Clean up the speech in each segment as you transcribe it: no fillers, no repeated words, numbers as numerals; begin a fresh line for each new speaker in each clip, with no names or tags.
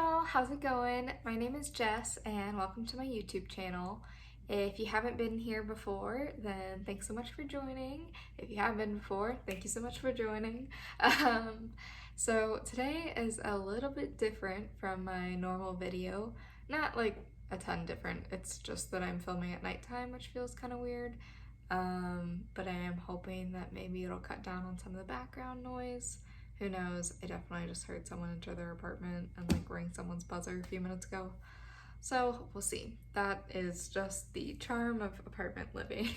y'all, how's it going? My name is Jess and welcome to my YouTube channel. If you haven't been here before, then thanks so much for joining. If you have been before, thank you so much for joining. So today is a little bit different from my normal video. Not like a ton different, it's just that I'm filming at nighttime, which feels kind of weird. But I am hoping that maybe it'll cut down on some of the background noise. Who knows? I definitely just heard someone enter their apartment and like ring someone's buzzer a few minutes ago. So we'll see. That is just the charm of apartment living.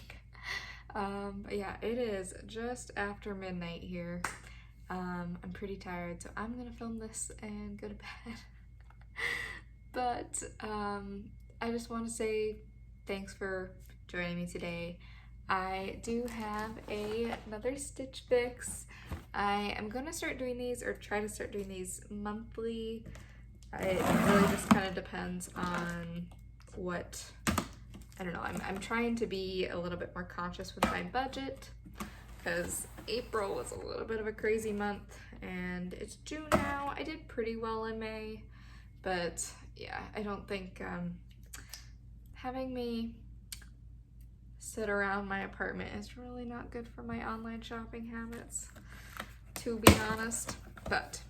But yeah, it is just after midnight here. I'm pretty tired, so I'm gonna film this and go to bed. But I just want to say thanks for joining me today. I do have another Stitch Fix. I am going to start doing these, or try to start doing these monthly. It really just kind of depends on what, I don't know, I'm trying to be a little bit more conscious with my budget, because April was a little bit of a crazy month, and it's June now. I did pretty well in May, but yeah, I don't think having me sit around my apartment is really not good for my online shopping habits, to be honest. But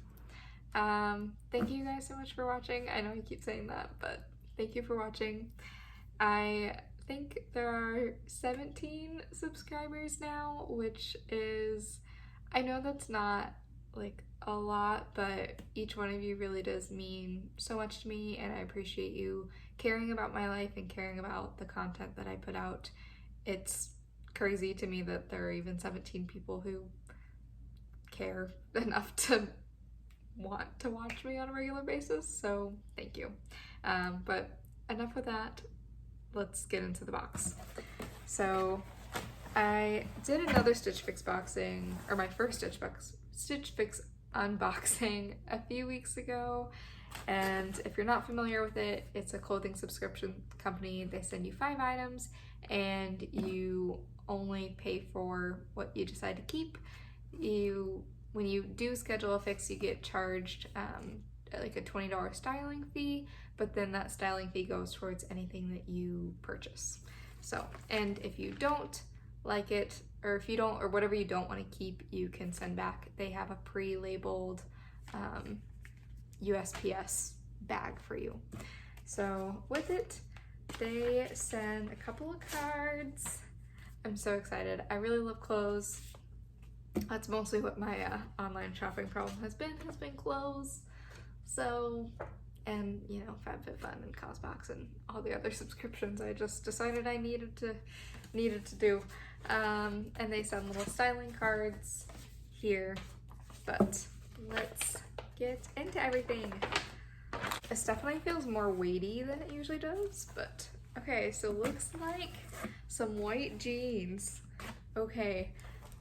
thank you guys so much for watching. I know I keep saying that, but thank you for watching. I think there are 17 subscribers now, which is, I know that's not like a lot, but each one of you really does mean so much to me, and I appreciate you caring about my life and caring about the content that I put out. It's crazy to me that there are even 17 people who care enough to want to watch me on a regular basis, so thank you. But enough of that, let's get into the box. So I did another Stitch Fix boxing, or my first Stitch Fix unboxing a few weeks ago, and if you're not familiar with it, it's a clothing subscription company. They send you 5 items and you only pay for what you decide to keep. When you do schedule a fix, you get charged like a $20 styling fee, but then that styling fee goes towards anything that you purchase. So, and if you don't like it, or if you don't, or whatever you don't want to keep, you can send back. They have a pre-labeled USPS bag for you. So with it, they send a couple of cards. I'm so excited. I really love clothes. That's mostly what my online shopping problem has been clothes. So, and you know, FabFitFun and CosBox and all the other subscriptions I just decided I needed to do. And they send little styling cards here, but let's get into everything. This definitely feels more weighty than it usually does, but okay, so looks like some white jeans. Okay,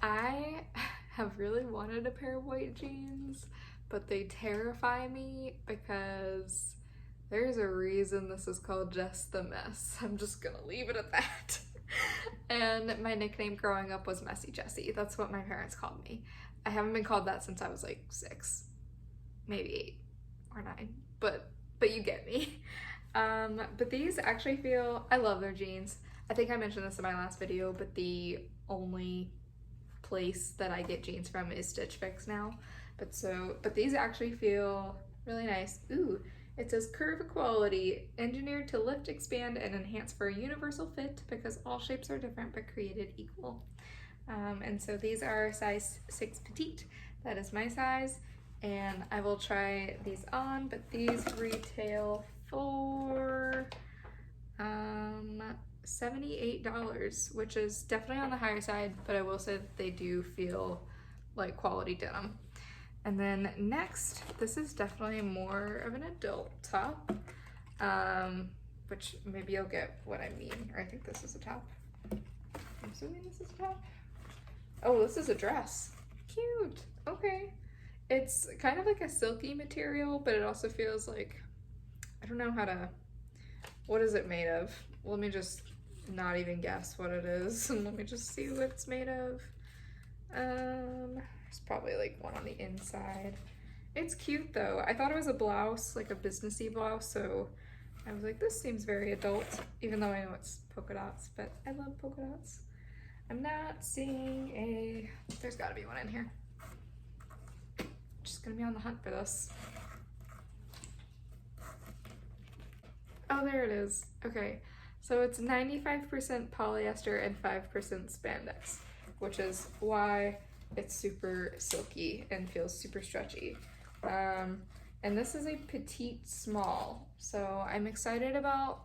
I have really wanted a pair of white jeans, but they terrify me because there's a reason this is called Jess the Mess. I'm just gonna leave it at that. And my nickname growing up was Messy Jessie. That's what my parents called me. I haven't been called that since I was like 6, maybe 8 or 9, but you get me. But these actually feel, I love their jeans. I think I mentioned this in my last video, but the only place that I get jeans from is Stitch Fix now. But these actually feel really nice. Ooh, it says Curve Equality, engineered to lift, expand, and enhance for a universal fit because all shapes are different but created equal. And so these are size 6 petite. That is my size. And I will try these on, but these retail for $78, which is definitely on the higher side, but I will say that they do feel like quality denim. And then next, this is definitely more of an adult top, which maybe you'll get what I mean, or I think this is a top. I'm assuming this is a top. Oh, this is a dress. Cute. Okay. It's kind of like a silky material, but it also feels like, I don't know what is it made of? Let me just not even guess what it is, and let me just see what it's made of. There's probably like one on the inside. It's cute though. I thought it was a blouse, like a businessy blouse, so I was like, this seems very adult, even though I know it's polka dots, but I love polka dots. I'm not seeing a, there's gotta be one in here. Just gonna be on the hunt for this. Oh, there it is. Okay, so it's 95% polyester and 5% spandex, which is why it's super silky and feels super stretchy. And this is a petite small, so I'm excited about,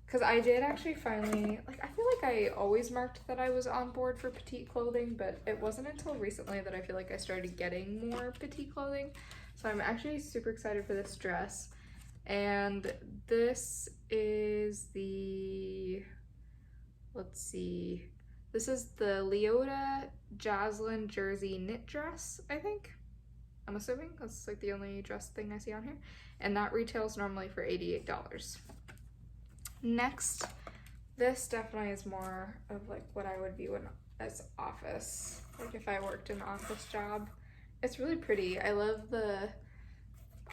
because I did actually finally, like, I feel like I always marked that I was on board for petite clothing, but it wasn't until recently that I feel like I started getting more petite clothing. So I'm actually super excited for this dress. And this is the, let's see, this is the Leota Jocelyn jersey knit dress, I think. I'm assuming that's like the only dress thing I see on here. And that retails normally for $88. Next, this definitely is more of like what I would view as office, like if I worked an office job. It's really pretty. I love the,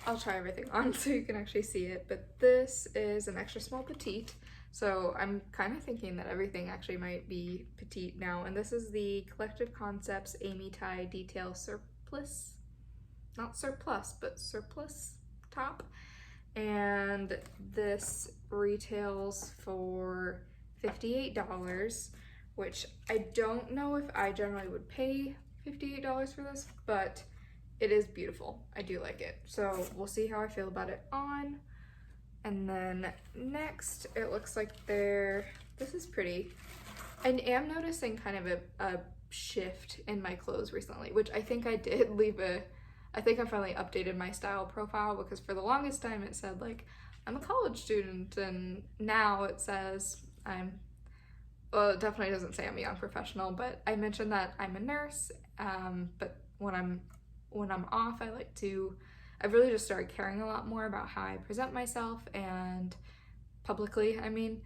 I'll try everything on so you can actually see it, but this is an extra small petite. So I'm kind of thinking that everything actually might be petite now. And this is the Collective Concepts Amy Tie Detail Surplus, not surplus, but surplus top. And this retails for $58, which I don't know if I generally would pay $58 for this, but it is beautiful. I do like it. So we'll see how I feel about it on. And then next, it looks like this is pretty. I am noticing kind of a shift in my clothes recently, which I think I did leave I think I finally updated my style profile, because for the longest time it said like, I'm a college student, and now it says well, it definitely doesn't say I'm a young professional, but I mentioned that I'm a nurse, but when I'm off, I've really just started caring a lot more about how I present myself, and publicly, I mean,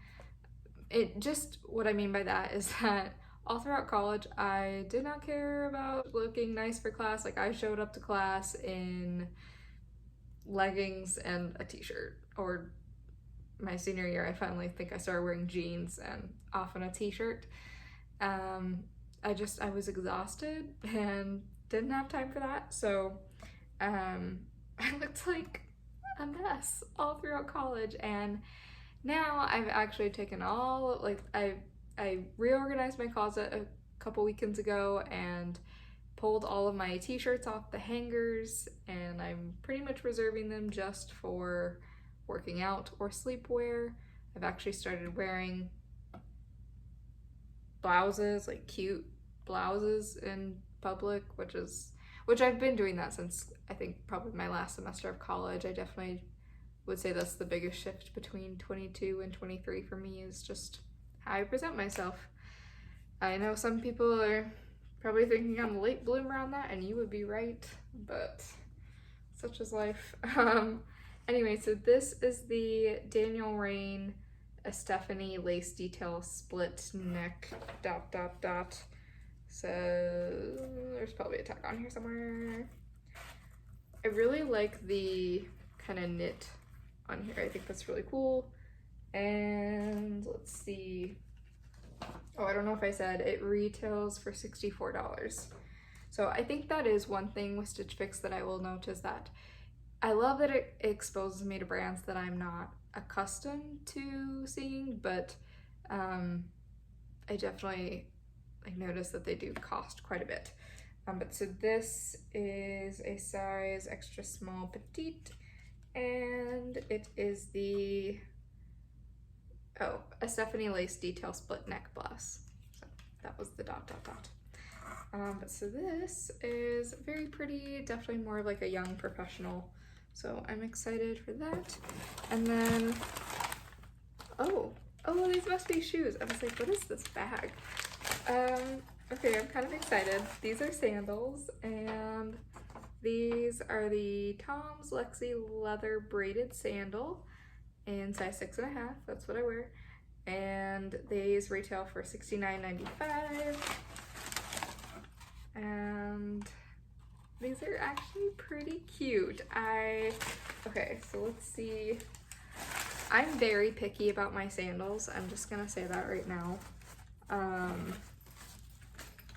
what I mean by that is that all throughout college, I did not care about looking nice for class. Like, I showed up to class in leggings and a t-shirt. Or my senior year, I finally think I started wearing jeans and often a t-shirt. I was exhausted and didn't have time for that. So I looked like a mess all throughout college. And now I've actually taken I reorganized my closet a couple weekends ago and pulled all of my t-shirts off the hangers, and I'm pretty much reserving them just for working out or sleepwear. I've actually started wearing blouses, like cute blouses in public, which I've been doing that since I think probably my last semester of college. I definitely would say that's the biggest shift between 22 and 23 for me, is just how I present myself. I know some people are probably thinking I'm a late bloomer on that, and you would be right, but such is life. Anyway, so this is the Daniel Rain Stephanie lace detail split neck ... So there's probably a tag on here somewhere. I really like the kind of knit on here. I think that's really cool. And let's see. Oh, I don't know if I said it retails for $64. So I think that is one thing with Stitch Fix that I will note, is that I love that it exposes me to brands that I'm not accustomed to seeing, but I definitely notice that they do cost quite a bit. But so this is a size extra small petite, and it is a Stephanie lace detail split neck blouse. So that was the ... But so this is very pretty, definitely more like a young professional. So I'm excited for that. And then, oh, these must be shoes. I was like, what is this bag? Okay, I'm kind of excited. These are sandals, and these are the Tom's Lexi leather braided sandal in size 6.5. That's what I wear. And these retail for $69.95. And these are actually pretty cute. Okay, so let's see. I'm very picky about my sandals. I'm just gonna say that right now.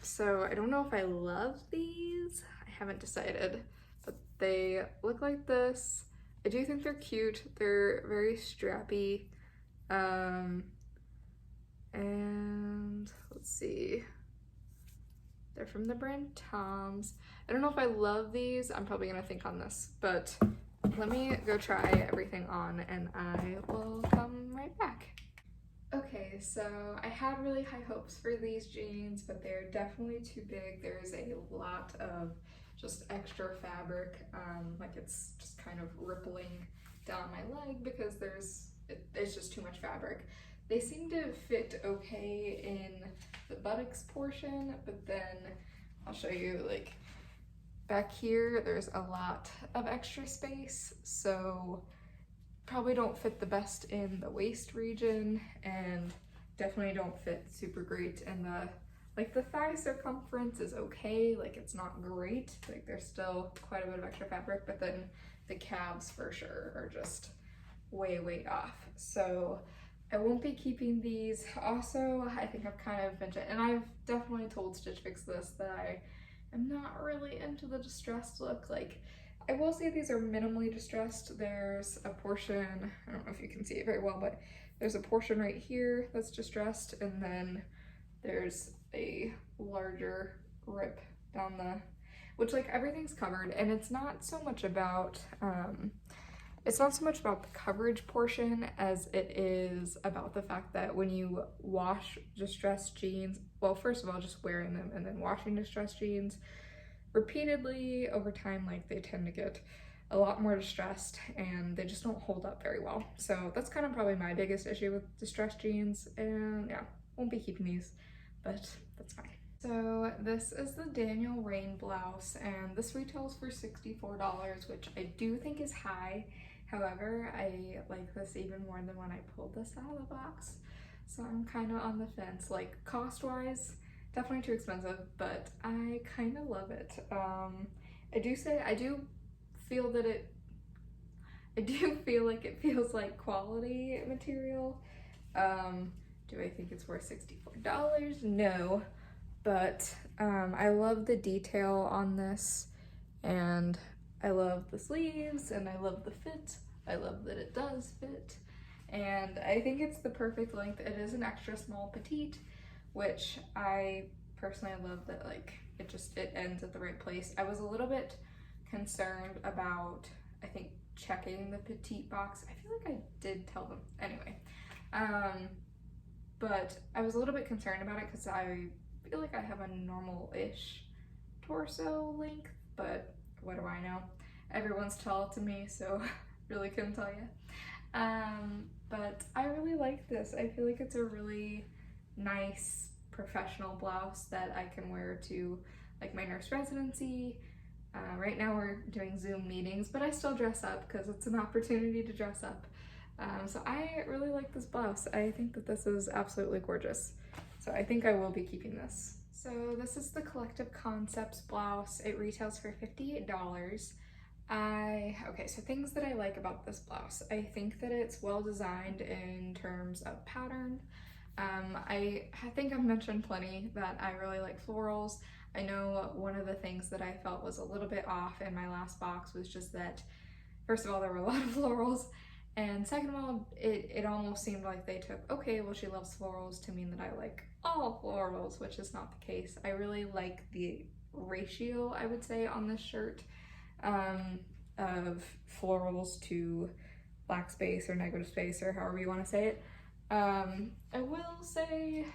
So I don't know if I love these. I haven't decided, but they look like this. I do think they're cute. They're very strappy. And let's see. They're from the brand Tom's. I don't know if I love these. I'm probably gonna think on this, but let me go try everything on and I will come right back. Okay, so I had really high hopes for these jeans, but they're definitely too big. There's a lot of just extra fabric, like it's just kind of rippling down my leg because it's just too much fabric. They seem to fit okay in the buttocks portion, but then I'll show you, like, back here there's a lot of extra space, so probably don't fit the best in the waist region, and definitely don't fit super great in the thigh circumference is okay, like it's not great, like there's still quite a bit of extra fabric, but then the calves for sure are just way off. So I won't be keeping these. Also, I think I've kind of mentioned, and I've definitely told Stitch Fix this, that I am not really into the distressed look. Like, I will say these are minimally distressed. There's a portion, I don't know if you can see it very well, but there's a portion right here that's distressed, and then there's a larger rip down which, like, everything's covered, and it's not so much about the coverage portion as it is about the fact that when you wash distressed jeans, well, first of all, just wearing them and then washing distressed jeans repeatedly over time, like, they tend to get a lot more distressed and they just don't hold up very well. So that's kind of probably my biggest issue with distressed jeans, and yeah, won't be keeping these, but that's fine. So this is the Daniel Rain blouse, and this retails for $64, which I do think is high. However, I like this even more than when I pulled this out of the box. So I'm kind of on the fence. Like, cost-wise, definitely too expensive, but I kind of love it. I do feel like it feels like quality material. Do I think it's worth $64? No, but I love the detail on this, and I love the sleeves, and I love the fit. I love that it does fit, and I think it's the perfect length. It is an extra small petite, which I personally love that, like, it ends at the right place. I was a little bit concerned about, I think, checking the petite box. I feel like I did tell them. Anyway, but I was a little bit concerned about it because I feel like I have a normal-ish torso length, but what do I know? Everyone's tall to me, so really couldn't tell you. But I really like this. I feel like it's a really nice professional blouse that I can wear to, like, my nurse residency. Right now we're doing Zoom meetings, but I still dress up because it's an opportunity to dress up. So I really like this blouse. I think that this is absolutely gorgeous. So I think I will be keeping this. So this is the Collective Concepts blouse. It retails for $58. Okay, so things that I like about this blouse. I think that it's well designed in terms of pattern. I think I've mentioned plenty that I really like florals. I know one of the things that I felt was a little bit off in my last box was just that, first of all, there were a lot of florals, and second of all, it almost seemed like they took, okay, well, she loves florals, to mean that I like all florals, which is not the case. I really like the ratio, I would say, on this shirt, of florals to black space or negative space, or however you want to say it. I will say,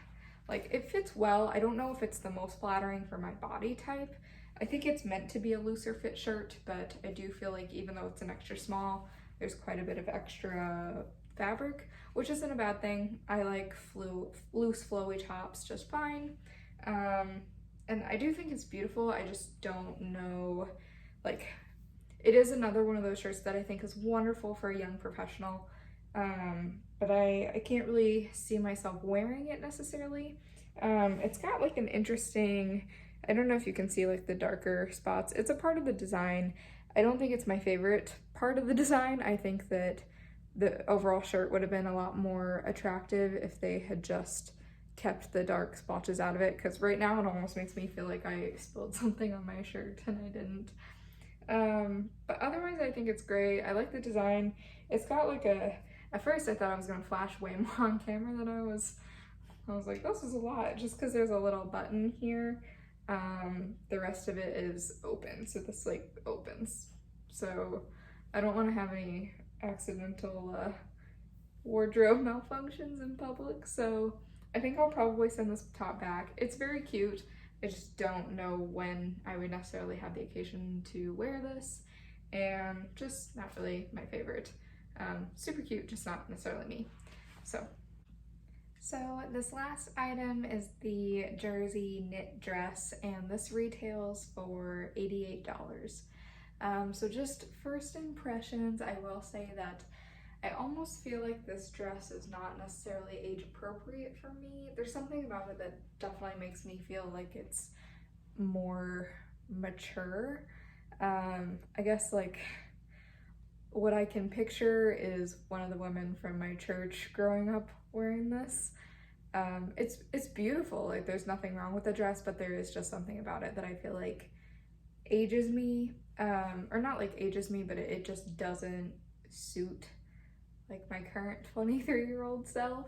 like, it fits well. I don't know if it's the most flattering for my body type. I think it's meant to be a looser fit shirt, but I do feel like even though it's an extra small, there's quite a bit of extra fabric, which isn't a bad thing. I like loose flowy tops just fine. And I do think it's beautiful. I just don't know, like, it is another one of those shirts that I think is wonderful for a young professional. But I can't really see myself wearing it necessarily. It's got, like, an interesting I don't know if you can see like the darker spots. It's a part of the design. I don't think it's my favorite part of the design. I think that the overall shirt would have been a lot more attractive if they had just kept the dark splotches out of it, because right now it almost makes me feel like I spilled something on my shirt and I didn't. But otherwise I think it's great. I like the design. It's got like at first I thought I was gonna flash way more on camera than I was like, this is a lot, just because there's a little button here. The rest of it is open, so this like opens. So I don't want to have any accidental wardrobe malfunctions in public, so I think I'll probably send this top back. It's very cute. I just don't know when I would necessarily have the occasion to wear this, and just not really my favorite. Super cute, just not necessarily me. So this last item is the jersey knit dress, and this retails for $88. So just first impressions, I will say that I almost feel like this dress is not necessarily age appropriate for me. There's something about it that definitely makes me feel like it's more mature. I guess like what I can picture is one of the women from my church growing up wearing this. It's beautiful, like there's nothing wrong with the dress, but there is just something about it that I feel like ages me, or not like ages me, but it just doesn't suit like my current 23-year-old self.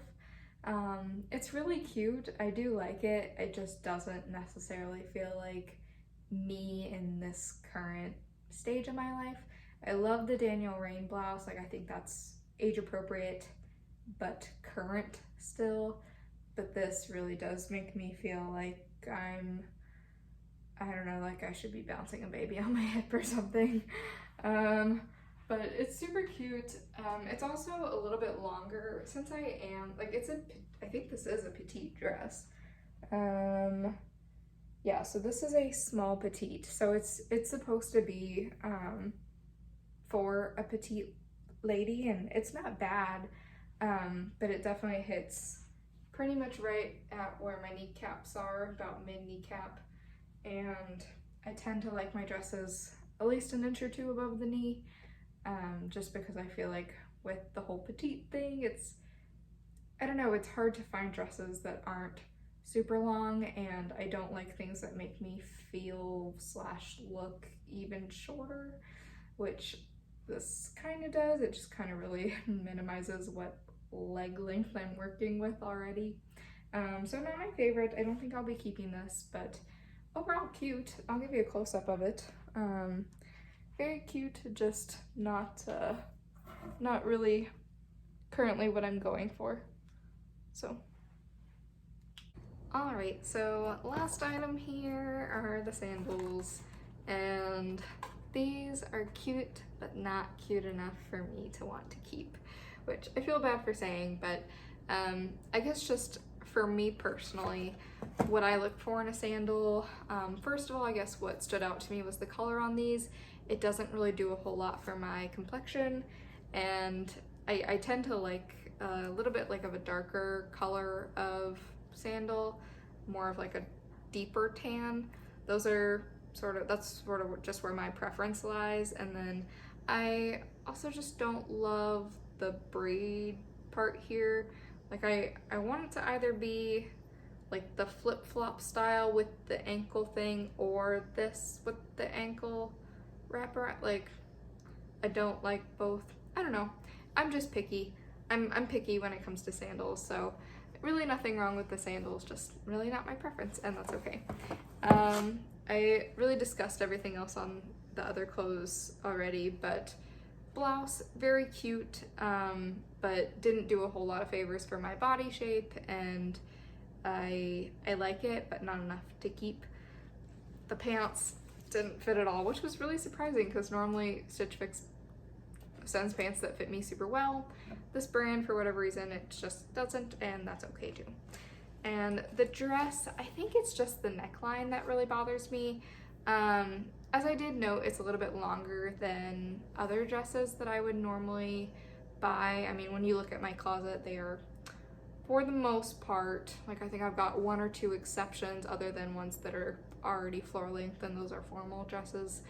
It's really cute, I do like it, it just doesn't necessarily feel like me in this current stage of my life. I love the Daniel Rain blouse, like I think that's age appropriate but current still, but this really does make me feel like I don't know, like I should be bouncing a baby on my hip or something. But it's super cute. It's also a little bit longer since I am, like I think this is a petite dress. Yeah, so this is a small petite. So it's supposed to be for a petite lady, and it's not bad, but it definitely hits pretty much right at where my kneecaps are, about mid kneecap, and I tend to like my dresses at least an inch or two above the knee, just because I feel like with the whole petite thing, I don't know, it's hard to find dresses that aren't super long, and I don't like things that make me feel / look even shorter, which this kind of does. It just kind of really minimizes what leg length I'm working with already. So not my favorite. I don't think I'll be keeping this, but overall cute. I'll give you a close-up of it. Very cute, just not really currently what I'm going for. So alright, so last item here are the sandals, and these are cute but not cute enough for me to want to keep, which I feel bad for saying, but I guess just for me personally, what I look for in a sandal, first of all, I guess what stood out to me was the color on these. It doesn't really do a whole lot for my complexion, and I tend to like a little bit like of a darker color of sandal, more of like a deeper tan. That's sort of just where my preference lies. And then I also just don't love the braid part here. Like I want it to either be like the flip-flop style with the ankle thing, or this with the ankle wrapper. Like I don't like both. I don't know. I'm just picky. I'm picky when it comes to sandals, so really nothing wrong with the sandals, just really not my preference, and that's okay. I really discussed everything else on the other clothes already, but blouse, very cute, but didn't do a whole lot of favors for my body shape, and I like it, but not enough to keep. The pants didn't fit at all, which was really surprising because normally Stitch Fix sends pants that fit me super well. This brand, for whatever reason, it just doesn't, and that's okay too. And the dress, I think it's just the neckline that really bothers me. As I did note, it's a little bit longer than other dresses that I would normally buy. I mean, when you look at my closet, they are, for the most part, like I think I've got 1 or 2 exceptions other than ones that are already floor length and those are formal dresses.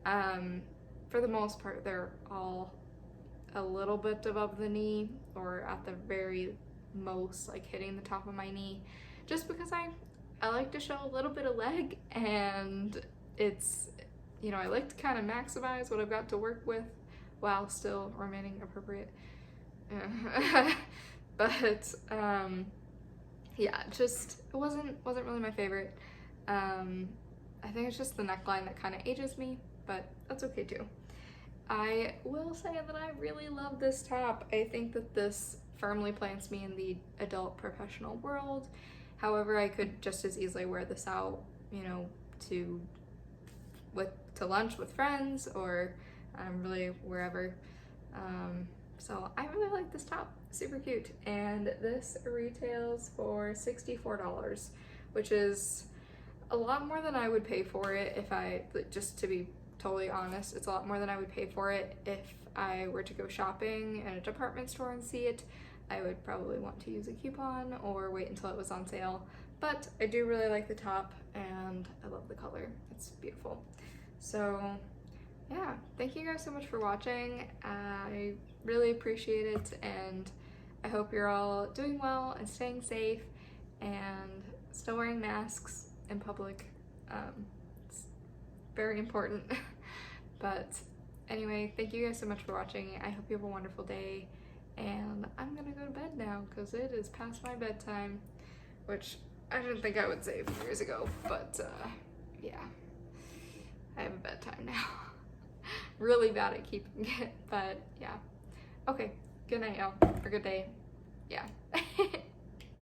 For the most part, they're all a little bit above the knee, or at the very most like hitting the top of my knee, just because I like to show a little bit of leg, and it's, you know, I like to kind of maximize what I've got to work with while still remaining appropriate. But yeah, just it wasn't really my favorite. I think it's just the neckline that kind of ages me, but that's okay too. I will say that I really love this top. I think that this firmly plants me in the adult professional world. However, I could just as easily wear this out, you know, to lunch with friends, or really wherever. So I really like this top, super cute. And this retails for $64, which is a lot more than I would pay for it if I, just to be totally honest, it's a lot more than I would pay for it if I were to go shopping in a department store and see it. I would probably want to use a coupon or wait until it was on sale. But I do really like the top, and I love the color. It's beautiful. So yeah, thank you guys so much for watching. I really appreciate it, and I hope you're all doing well and staying safe and still wearing masks in public. It's very important. But anyway, thank you guys so much for watching. I hope you have a wonderful day, and I'm gonna go to bed now because it is past my bedtime, which I didn't think I would say a few years ago, but yeah, I have a bedtime now. Really bad at keeping it, but yeah. Okay, good night y'all, or good day. Yeah.